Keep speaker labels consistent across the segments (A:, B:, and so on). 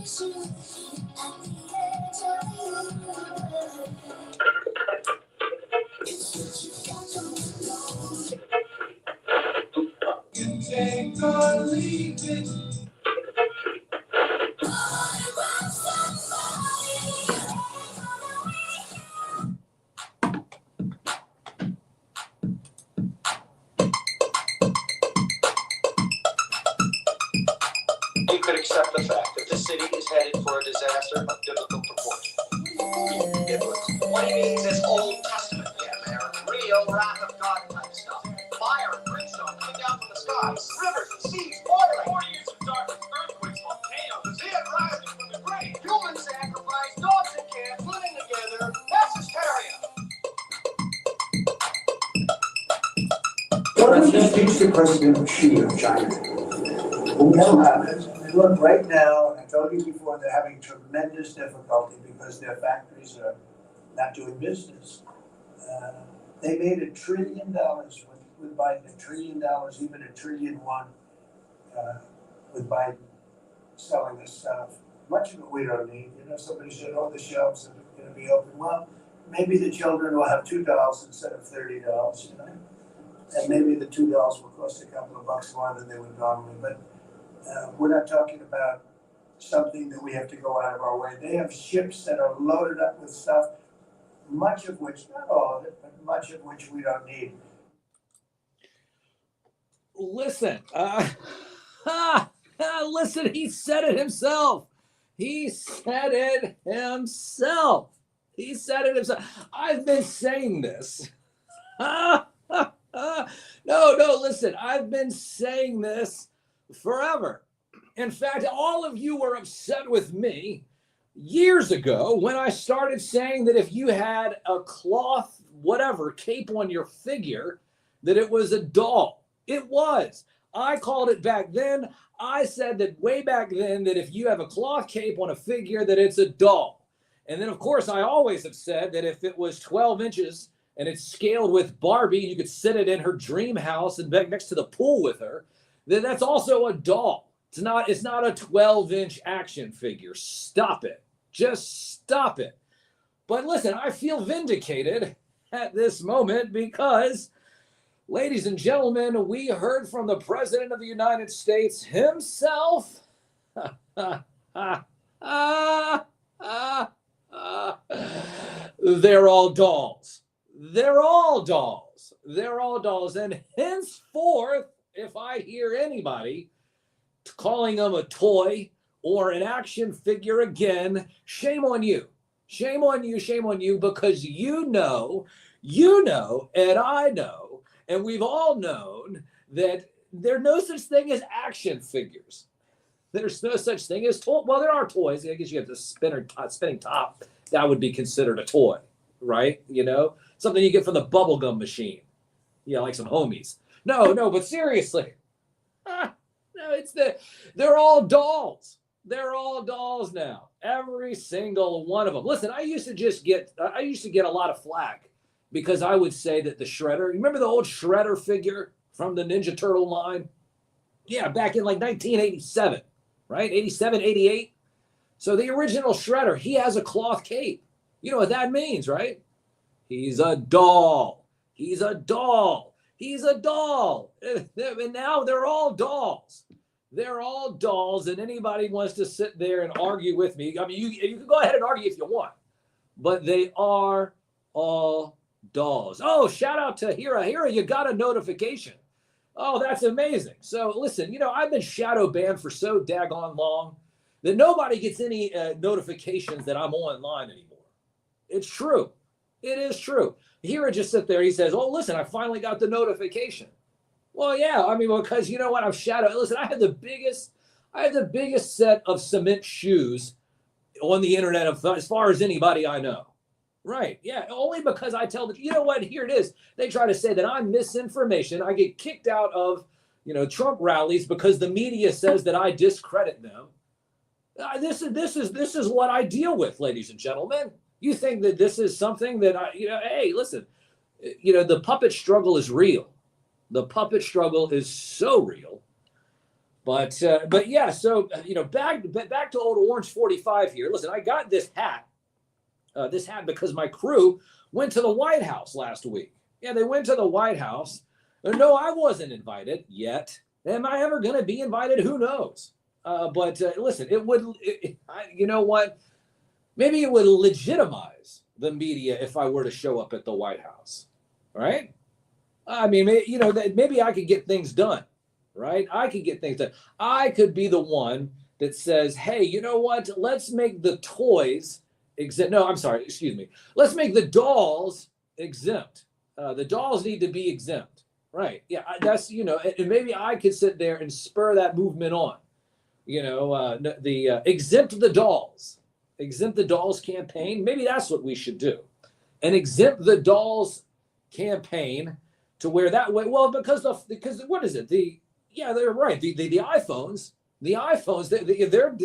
A: You take or leave it. You could accept the fact that the city is headed for a disaster of biblical proportion. What he means is Old Testament, man. Real wrath of God type stuff. Fire and brimstone coming down from the skies. Rivers and seas boiling. 40 years of darkness, earthquakes, volcanoes. The dead rising from the grave. Human sacrifice, dogs and cats living together. That's hysteria.
B: What does this teach the President Xi of China?
C: Look, right now, I told you before, they're having tremendous difficulty because their factories are not doing business. They made $1 trillion with Biden, $1 trillion, even $1.1 trillion with Biden selling this stuff. Much of it we don't need. You know, somebody said, oh, the shelves are going to be open. Well, maybe the children will have $2 instead of $30, you know? And maybe the $2 will cost a couple of bucks more than they would normally. But we're not talking about something that we have to go out of our way. They have ships that are loaded up with stuff, much of which, not all of it, but much of which we don't need.
D: Listen, listen, he said it himself. He said it himself. He said it himself. I've been saying this. No, listen, I've been saying this forever. In fact, all of you were upset with me years ago when I started saying that if you had a cloth, whatever, cape on your figure, that it was a doll. It was. I called it back then. I said that way back then that if you have a cloth cape on a figure, that it's a doll. And then, of course, I always have said that if it was 12 inches and it's scaled with Barbie, you could sit it in her dream house and back next to the pool with her, then that's also a doll. It's not a 12-inch action figure. Stop it. Just stop it. But listen, I feel vindicated at this moment because, ladies and gentlemen, we heard from the President of the United States himself. They're all dolls. They're all dolls. They're all dolls. And henceforth, if I hear anybody calling them a toy or an action figure again, shame on you. Shame on you, shame on you, because you know, and I know, and we've all known that there's no such thing as action figures. There's no such thing as toy. Well, there are toys. I guess you have the spinning top. That would be considered a toy, right? You know, something you get from the bubblegum machine. Yeah, like some homies. No, but seriously. They're all dolls. They're all dolls now. Every single one of them. Listen, I used to get a lot of flack because I would say that the Shredder, remember the old Shredder figure from the Ninja Turtle line? Yeah, back in like 1987, right? 87, 88. So the original Shredder, he has a cloth cape. You know what that means, right? He's a doll. He's a doll. He's a doll. And now they're all dolls. They're all dolls, and anybody wants to sit there and argue with me. I mean, you can go ahead and argue if you want, but they are all dolls. Oh, shout out to Hira. Hira, you got a notification. Oh, that's amazing. So listen, I've been shadow banned for so daggone long that nobody gets any notifications that I'm online anymore. It's true. It is true. Hira just sit there. He says, oh, listen, I finally got the notification. Well, yeah, I mean, because you know what? I'm shadow. Listen, I have the biggest set of cement shoes on the internet as far as anybody I know. Right. Yeah. Only because I tell you know what? Here it is. They try to say that I'm misinformation. I get kicked out of, Trump rallies because the media says that I discredit them. This is what I deal with, ladies and gentlemen. You think that this is something that hey, listen, the puppet struggle is real. The puppet struggle is so real. But yeah, so back to old Orange 45 here. Listen, I got this hat because my crew went to the White House last week. Yeah, they went to the White House. No, I wasn't invited yet. Am I ever going to be invited? Who knows? But listen, you know what? Maybe it would legitimize the media if I were to show up at the White House, right? I mean, maybe I could get things done, right? I could get things done. I could be the one that says, hey, you know what? Let's make the toys exempt. No, I'm sorry. Excuse me. Let's make the dolls exempt. The dolls need to be exempt. Right. Yeah, that's, and maybe I could sit there and spur that movement on, exempt the dolls campaign. Maybe that's what we should do. And exempt the dolls campaign to where that way, well, because what is it? They're right. The iPhones, they're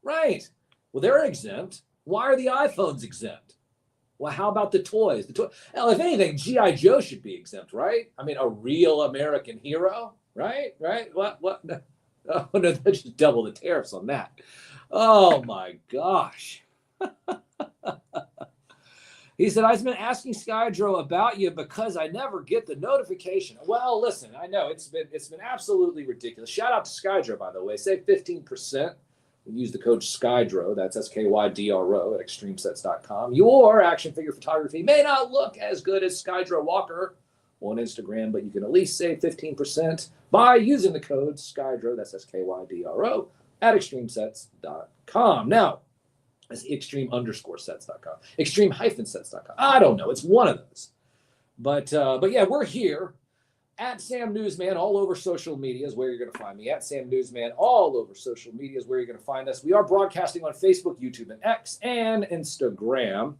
D: right. Well, they're exempt. Why are the iPhones exempt? Well, how about the toys? Well, if anything, G.I. Joe should be exempt, right? I mean, a real American hero, right? Right? What? No. Oh, no, let's just double the tariffs on that. Oh, my gosh. He said, I've been asking Skydro about you because I never get the notification. Well, listen, I know it's been absolutely ridiculous. Shout out to Skydro, by the way. Save 15%. Use the code SKYDRO, that's SKYDRO at extremesets.com. Your action figure photography may not look as good as Skydro Walker on Instagram, but you can at least save 15% by using the code SKYDRO, that's SKYDRO, at extremesets.com. Now, that's extreme_sets.com, extreme-sets.com. I don't know, it's one of those. But yeah, we're here. At Sam Newsman, all over social media is where you're going to find me. At Sam Newsman, all over social media is where you're going to find us. We are broadcasting on Facebook, YouTube, and X, and Instagram.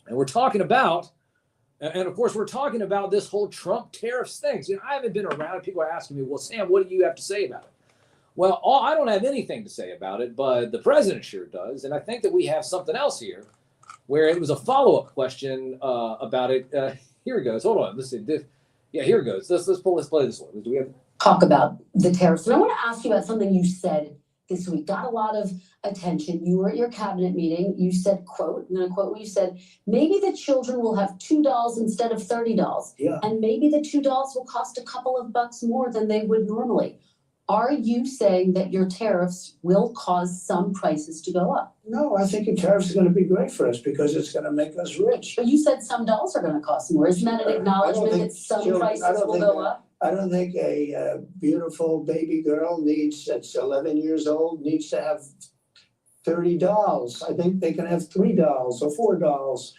D: And we're talking about, this whole Trump tariffs things. I haven't been around. People are asking me, well, Sam, what do you have to say about it? Well, I don't have anything to say about it, but the president sure does. And I think that we have something else here where it was a follow-up question about it. Here it goes. Hold on. Let's see. Yeah, here it goes. Let's play this one. Do we have
E: talk about the tariffs? And I want to ask you about something you said this week. Got a lot of attention. You were at your cabinet meeting. You said, quote, I'm going to quote what you said, maybe the children will have $2 instead of $30.
C: Yeah.
E: And maybe the $2 will cost a couple of bucks more than they would normally. Are you saying that your tariffs will cause some prices to go up?
C: No, I think the tariffs are going to be great for us because it's going to make us rich.
E: But you said some dolls are going to cost more. Isn't that an acknowledgement that some prices will go up?
C: I don't think a beautiful baby girl that's 11 years old needs to have 30 dolls. I think they can have 3 dolls or 4 dolls.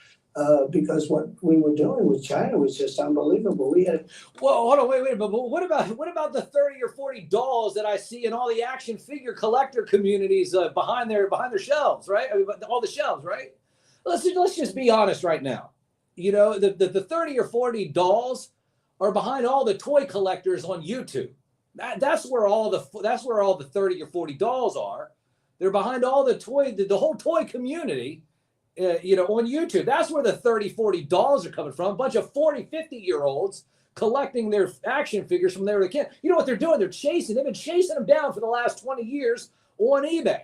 C: Because what we were doing with China was just unbelievable. We had
D: hold on, wait. But what about the 30 or 40 dolls that I see in all the action figure collector communities behind their shelves, right? I mean, all the shelves, right? Let's just be honest right now. The 30 or 40 dolls are behind all the toy collectors on YouTube. That's where all the 30 or 40 dolls are. They're behind all the whole toy community. On YouTube. That's where the 30, 40 dolls are coming from. A bunch of 40, 50-year-olds collecting their action figures from there. You know what they're doing? They've been chasing them down for the last 20 years on eBay.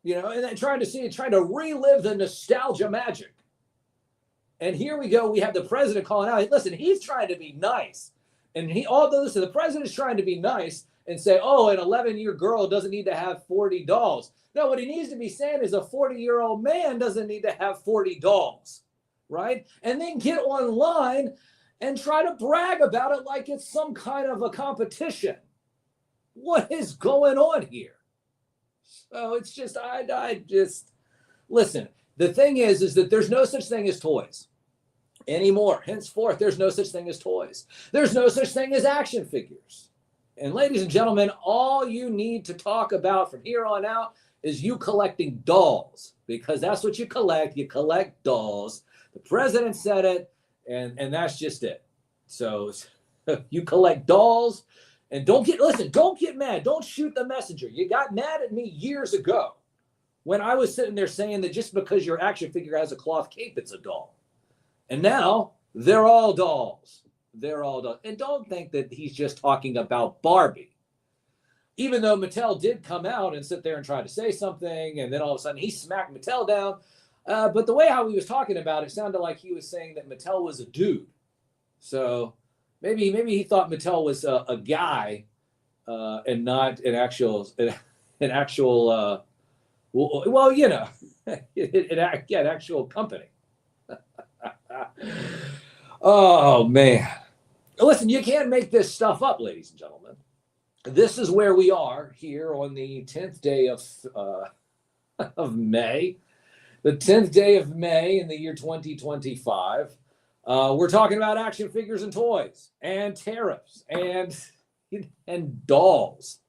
D: And then trying to relive the nostalgia magic. And here we go. We have the president calling out. Listen, he's trying to be nice. And the president's trying to be nice and say, oh, an 11-year girl doesn't need to have 40 dolls. No, what he needs to be saying is a 40-year-old man doesn't need to have 40 dolls, right? And then get online and try to brag about it like it's some kind of a competition. What is going on here? So it's just, listen, the thing is that there's no such thing as toys anymore. Henceforth, there's no such thing as toys. There's no such thing as action figures. And ladies and gentlemen, all you need to talk about from here on out is you collecting dolls, because that's what you collect. You collect dolls. The president said it, and that's just it. So you collect dolls, and don't get mad. Don't shoot the messenger. You got mad at me years ago when I was sitting there saying that just because your action figure has a cloth cape, it's a doll. And now they're all dolls. They're all dolls. And don't think that he's just talking about Barbie. even though Mattel did come out and sit there and try to say something, and then all of a sudden he smacked Mattel down. But the way how he was talking about it sounded like he was saying that Mattel was a dude. So maybe he thought Mattel was a guy and not an actual well, you know, an actual company. Oh man. Listen, you can't make this stuff up, ladies and gentlemen. This is where we are here on the 10th day of May. The 10th day of May in the year 2025. We're talking about action figures and toys and tariffs and dolls.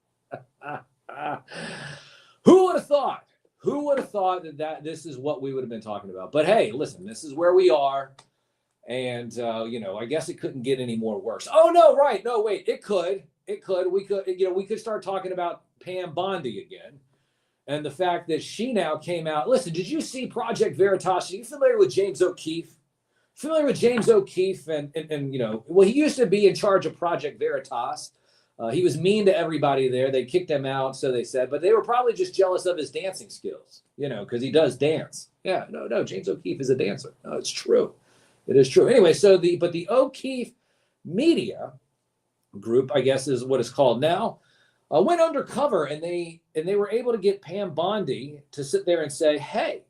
D: Who would have thought? Who would have thought that this is what we would have been talking about? But hey, listen, this is where we are. And, I guess it couldn't get any more worse. Oh, no, right. No, wait, it could. We could start talking about Pam Bondi again. And the fact that she now came out. Listen, did you see Project Veritas? Are you familiar with James O'Keefe? Familiar with James O'Keefe? And he used to be in charge of Project Veritas. He was mean to everybody there. They kicked him out, so they said. But they were probably just jealous of his dancing skills, because he does dance. Yeah, no, James O'Keefe is a dancer. No, it's true. It is true. Anyway, but the O'Keefe Media Group, I guess is what it's called now, went undercover and they were able to get Pam Bondi to sit there and say, hey,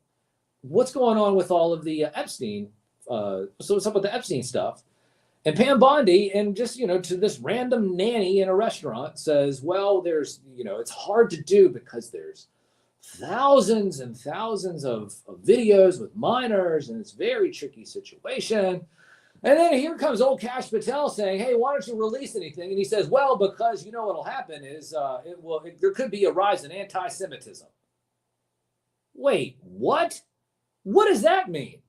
D: what's going on with all of the Epstein? So what's up with the Epstein stuff? And Pam Bondi, and just, to this random nanny in a restaurant says, well, there's, it's hard to do because there's thousands and thousands of videos with minors, and it's a very tricky situation. And then here comes old Kash Patel saying, hey, why don't you release anything? And he says, well, because what'll happen is there could be a rise in anti-Semitism. Wait, what? What does that mean?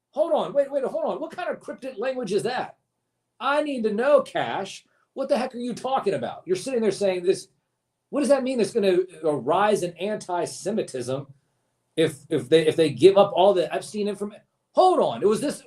D: Hold on, wait, hold on. What kind of cryptic language is that? I need to know, Kash. What the heck are you talking about? You're sitting there saying this. What does that mean? There's going to rise in anti-Semitism if they give up all the Epstein information? Hold on. Was this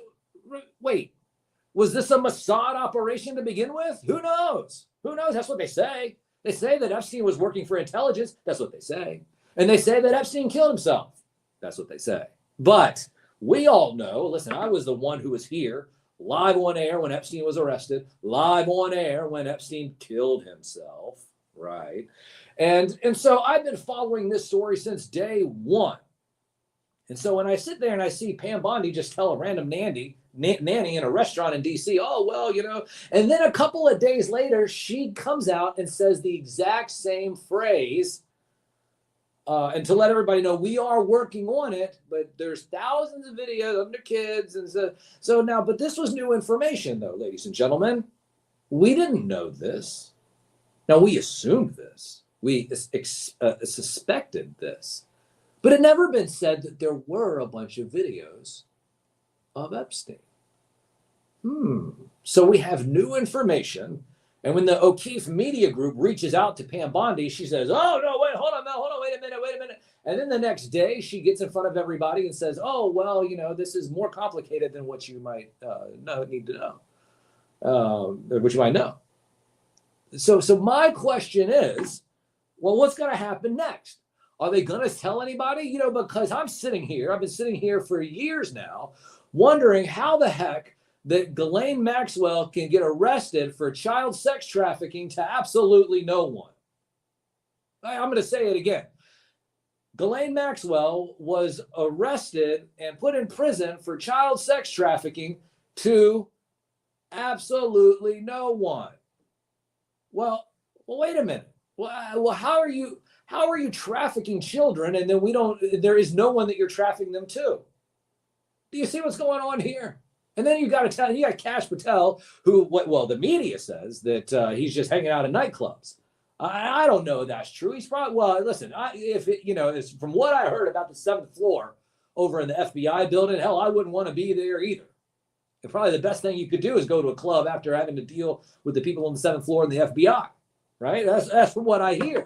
D: a Mossad operation to begin with? Who knows? That's what they say. They say that Epstein was working for intelligence. That's what they say. And they say that Epstein killed himself. That's what they say. But we all know, listen, I was the one who was here live on air when Epstein was arrested, live on air when Epstein killed himself, right? And so I've been following this story since day one. And so when I sit there and I see Pam Bondi just tell a random nanny in a restaurant in DC, oh, well, and then a couple of days later, she comes out and says the exact same phrase. And to let everybody know, we are working on it, but there's thousands of videos of their kids. And so now, but this was new information, though, ladies and gentlemen. We didn't know this. Now, we assumed this. We suspected this. But it never been said that there were a bunch of videos of Epstein. So we have new information. And when the O'Keefe Media Group reaches out to Pam Bondi, she says, oh, no, wait, hold on, wait a minute. And then the next day she gets in front of everybody and says, oh, well, this is more complicated than what you might need to know, which you might know. So my question is, well, what's going to happen next? Are they going to tell anybody? Because I've been sitting here for years now, wondering how the heck that Ghislaine Maxwell can get arrested for child sex trafficking to absolutely no one. I'm going to say it again. Ghislaine Maxwell was arrested and put in prison for child sex trafficking to absolutely no one. Well, wait a minute. Well, how are you trafficking children and then there is no one that you're trafficking them to? Do you see what's going on here? And then you got Kash Patel, who, the media says that he's just hanging out in nightclubs. I don't know if that's true. He's probably, listen, it's from what I heard about the 7th floor over in the FBI building, hell, I wouldn't want to be there either. And probably the best thing you could do is go to a club after having to deal with the people on the 7th floor in the FBI, right? That's from what I hear.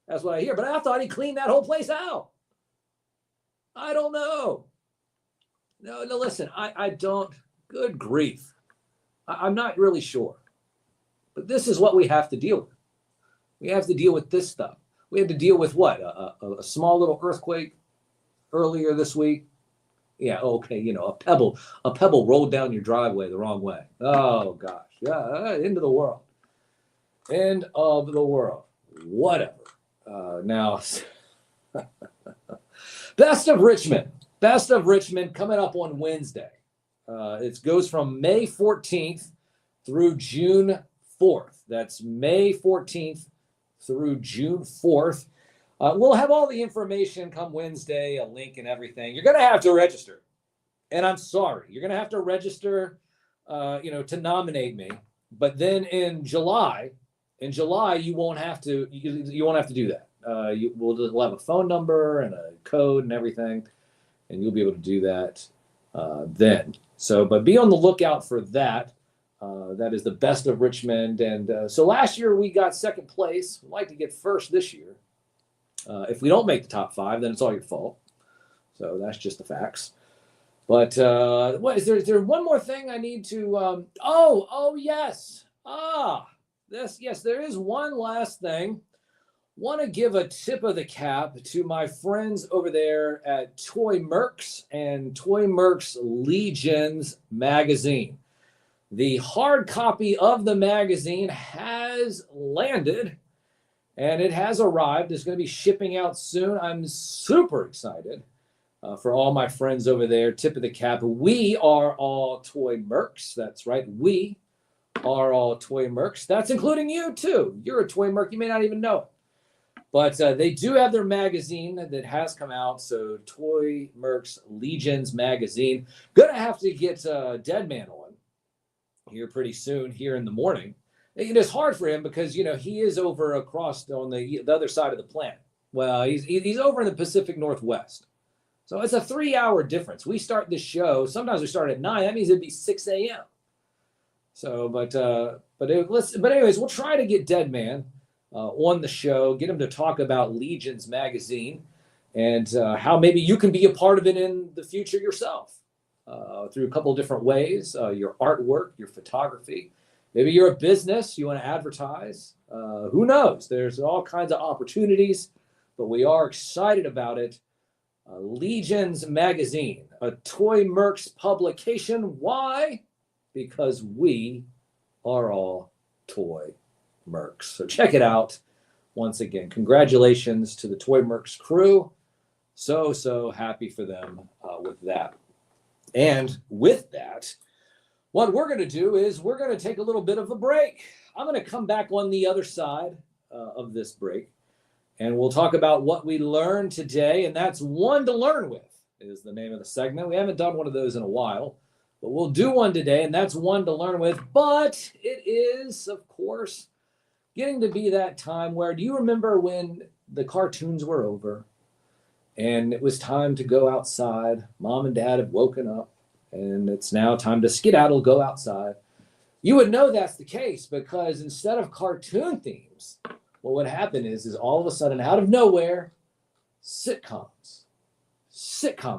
D: That's what I hear. But I thought he cleaned that whole place out. I don't know. No, listen, I don't. Good grief. I'm not really sure. But this is what we have to deal with. We have to deal with this stuff. We had to deal with what? A small little earthquake earlier this week. Yeah, okay, a pebble rolled down your driveway the wrong way. Oh gosh, yeah, end of the world. End of the world. Whatever. Now, Best of Richmond. Best of Richmond coming up on Wednesday. It goes from May 14th through June 4th. That's May 14th through June 4th. We'll have all the information come Wednesday, a link and everything. You're going to have to register. And I'm sorry. You're going to have to register, to nominate me. But then in July, you won't have to. You won't have to do that. We'll have a phone number and a code and everything, and you'll be able to do that then. So, but be on the lookout for that. That is the Best of Richmond, and so last year we got second place. We'd like to get first this year. If we don't make the top 5, then it's all your fault. So that's just the facts. But what is there? Is there one more thing I need to? Yes. Yes, there is one last thing. Want to give a tip of the cap to my friends over there at Toy Mercs and Toy Mercs Legions magazine. The hard copy of the magazine has landed and it has arrived. It's going to be shipping out soon. I'm super excited for all my friends over there. Tip of the cap. We are all Toy Mercs. That's right. We are all Toy Mercs. That's including you too. You're a Toy Merc. You may not even know it. But they do have their magazine that has come out. So Toy Mercs Legions magazine. Gonna have to get Dead Man on here pretty soon, here in the morning. It is hard for him because, he is over across on the other side of the planet. Well, he's over in the Pacific Northwest. So it's a 3-hour difference. We start the show. Sometimes we start at 9. That means it'd be 6 a.m. So, but anyways, we'll try to get Dead Man on the show, get him to talk about Legions magazine and how maybe you can be a part of it in the future yourself through a couple of different ways, your artwork, your photography. Maybe you're a business, you want to advertise. Who knows? There's all kinds of opportunities, but we are excited about it. Legions magazine, a Toy Mercs publication. Why? Because we are all Toy Mercs. So check it out. Once again, congratulations to the Toy Mercs crew. So happy for them with that. And with that, what we're going to do is we're going to take a little bit of a break. I'm going to come back on the other side of this break, and we'll talk about what we learned today, and that's One to Learn With is the name of the segment. We haven't done one of those in a while, but we'll do one today, and that's One to Learn With. But it is, of course, getting to be that time where, do you remember when the cartoons were over and it was time to go outside? Mom and Dad had woken up and it's now time to skedaddle, go outside. You would know that's the case because instead of cartoon themes, what would happen is all of a sudden, out of nowhere, sitcom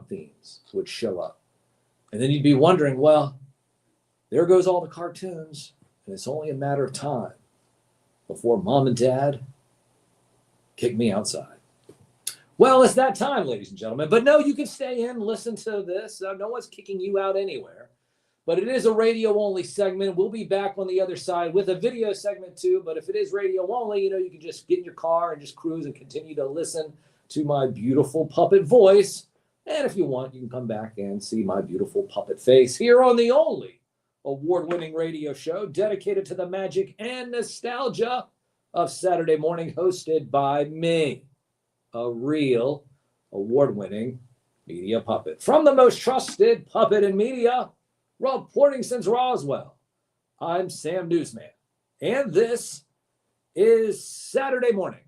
D: themes would show up. And then you'd be wondering, well, there goes all the cartoons, and it's only a matter of time before Mom and Dad kick me outside. Well, it's that time, ladies and gentlemen. But no, you can stay in, listen to this. No one's kicking you out anywhere. But it is a radio-only segment. We'll be back on the other side with a video segment too. But if it is radio-only, you can just get in your car and just cruise and continue to listen to my beautiful puppet voice. And if you want, you can come back and see my beautiful puppet face here on the only award-winning radio show dedicated to the magic and nostalgia of Saturday morning, hosted by me, a real award-winning media puppet. From the most trusted puppet in media, reporting since Roswell, I'm Sam Newsman. And this is Saturday Morning.